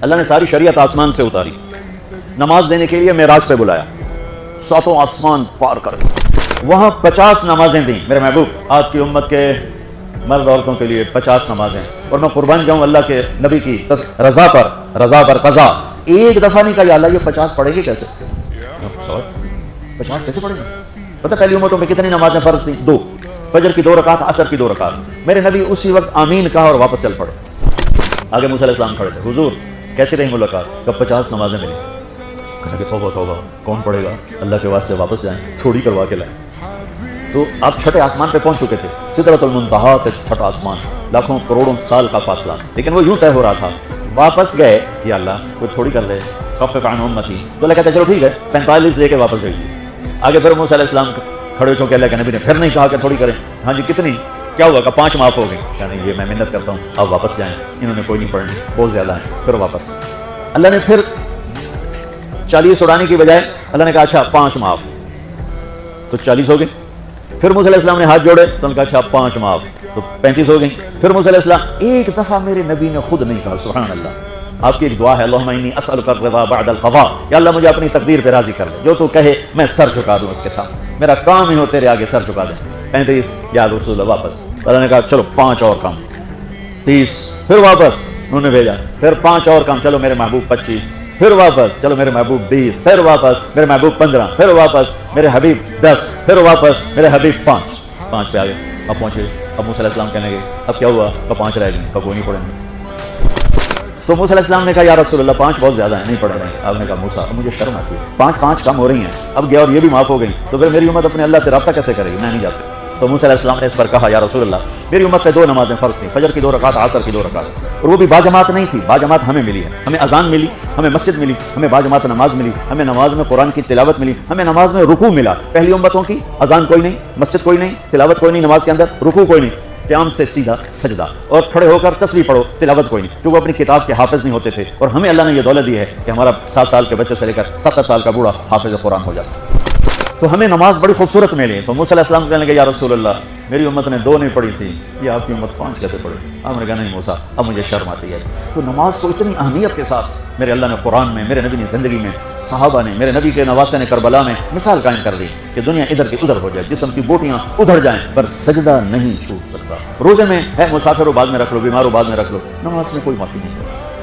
اللہ نے ساری شریعت آسمان سے اتاری، نماز دینے کے لیے معراج پہ بلایا، 7 آسمان پار کر وہاں 50 نمازیں دیں میرے محبوب، آپ کی امت کے مرد عورتوں کے لیے 50 نمازیں، اور میں قربان جاؤں اللہ کے نبی کی رضا پر قضا، ایک دفعہ نہیں کہا یا اللہ یہ 50 پڑھیں گے کیسے؟ 50 کیسے پڑھیں گے؟ پتہ پہلی امتوں میں کتنی نمازیں فرض تھیں؟ 2، فجر کی 2 رکعت، عصر کی 2 رکعت۔ میرے نبی اسی وقت آمین کہا اور واپس چل پڑے۔ آگے موسیٰ علیہ السلام کھڑے تھے، حضور کیسی رہی ملاقات؟ کب 50 نمازیں ملی۔ کہنے کہ توبہ کون پڑھے گا، اللہ کے واسطے واپس جائیں، تھوڑی کروا کے لائیں۔ تو آپ 6 آسمان پہ پہنچ چکے تھے، سدرۃ المنتہا سے 6 آسمان، لاکھوں کروڑوں سال کا فاصلہ، لیکن وہ یوں طے ہو رہا تھا۔ واپس گئے، یا اللہ کوئی تھوڑی کر لے، خفف عن امتی، تو اللہ کہتا ہے چلو ٹھیک ہے 45 لے کے واپس بھیجیے۔ آگے پھر موسیٰ علیہ السلام کھڑے ہو چونکہ اللہ کے نبی نے پھر نہیں کہا کہ تھوڑی کریں، ہاں جی کتنی، کیا ہوا کہ 5 معاف ہو گئی، کہنے یہ میں منت کرتا ہوں اب واپس جائیں، انہوں نے کوئی نہیں پڑھنی، بہت زیادہ ہیں، پھر واپس۔ اللہ نے پھر 40 اڑانے کی بجائے اللہ نے کہا اچھا 5 معاف، تو 40 ہو گئے۔ پھر موسیٰ علیہ السلام نے ہاتھ جوڑے تو انہوں نے کہا اچھا 5 معاف، تو 35 ہو گئی۔ پھر موسیٰ علیہ السلام ایک دفعہ میرے نبی نے خود نہیں کہا، سبحان اللہ۔ آپ کی ایک دعا ہے اللہم انی اسألک الرضا بعد القضاء، یا اللہ مجھے اپنی تقدیر پہ راضی کر لے، جو تو کہے میں سر جھکا دوں اس کے ساتھ، میرا کام ہی ہو تیرے آگے سر جھکا دیں۔ 35 یا رسول اللہ واپس، اللہ نے کہا چلو 5 اور کام، 30، پھر واپس انہوں نے بھیجا، پھر 5 اور کام، چلو میرے محبوب 25، پھر واپس چلو میرے محبوب 20، پھر واپس میرے محبوب 15، پھر واپس میرے حبیب 10، پھر واپس میرے حبیب 5 پہ آ گئے۔ اب پہنچے، اب موسیٰ علیہ السلام کہنے لگے اب کیا ہوا؟ اب 5 رہ گئے، اب کوئی نہیں پڑھیں گے۔ تو موسیٰ علیہ السلام نے کہا یا رسول اللہ 5 بہت زیادہ ہیں، نہیں پڑھ رہے ہیں۔ آپ نے کہا موسیٰ اب مجھے شرم آتی ہے، 5 کم ہو رہی ہیں، اب گیا اور یہ بھی معاف ہو گئی، تو پھر میری امت اپنے اللہ سے رابطہ کیسے کرے گی؟ میں نہیں جاتا۔ تو موسیٰ علیہ السلام نے اس پر کہا یا رسول اللہ میری امت پہ 2 نمازیں فرض تھیں، فجر کی 2 رکعت، عصر کی 2 رکعت، اور وہ بھی باجماعت نہیں تھی، باجماعت ہمیں ملی ہے، ہمیں اذان ملی، ہمیں مسجد ملی، ہمیں باجماعت نماز ملی، ہمیں نماز میں قرآن کی تلاوت ملی، ہمیں نماز میں رکوع ملا۔ پہلی امتوں کی اذان کوئی نہیں، مسجد کوئی نہیں، تلاوت کوئی نہیں، نماز کے اندر رکوع کوئی نہیں، قیام سے سیدھا سجدہ، اور کھڑے ہو کر تسبیح پڑھو، تلاوت کوئی نہیں، جو وہ اپنی کتاب کے حافظ نہیں ہوتے تھے۔ اور ہمیں اللہ نے یہ دولت دی ہے کہ ہمارا 7 سال کے بچے سے لے کر 70 سال کا بوڑھا حافظ قرآن ہو جاتا، تو ہمیں نماز بڑی خوبصورت ملی۔ تو موسیٰ علیہ السلام کہنے لگے یا رسول اللہ میری امت نے 2 نہیں پڑھی تھی، یہ آپ کی امت 5 کیسے پڑھی؟ آپ نے کہا نہیں موسیٰ اب مجھے شرم آتی ہے۔ تو نماز کو اتنی اہمیت کے ساتھ میرے اللہ نے قرآن میں، میرے نبی نے زندگی میں، صحابہ نے، میرے نبی کے نواسے نے کربلا میں مثال قائم کر دی کہ دنیا ادھر کی ادھر ہو جائے، جسم کی بوٹیاں ادھر جائیں پر سجدہ نہیں چھوٹ سکتا۔ روزے میں ہے مسافر ہو بعد میں رکھ لو، بیمار ہو بعد میں رکھ لو، نماز میں کوئی معافی نہیں ہے۔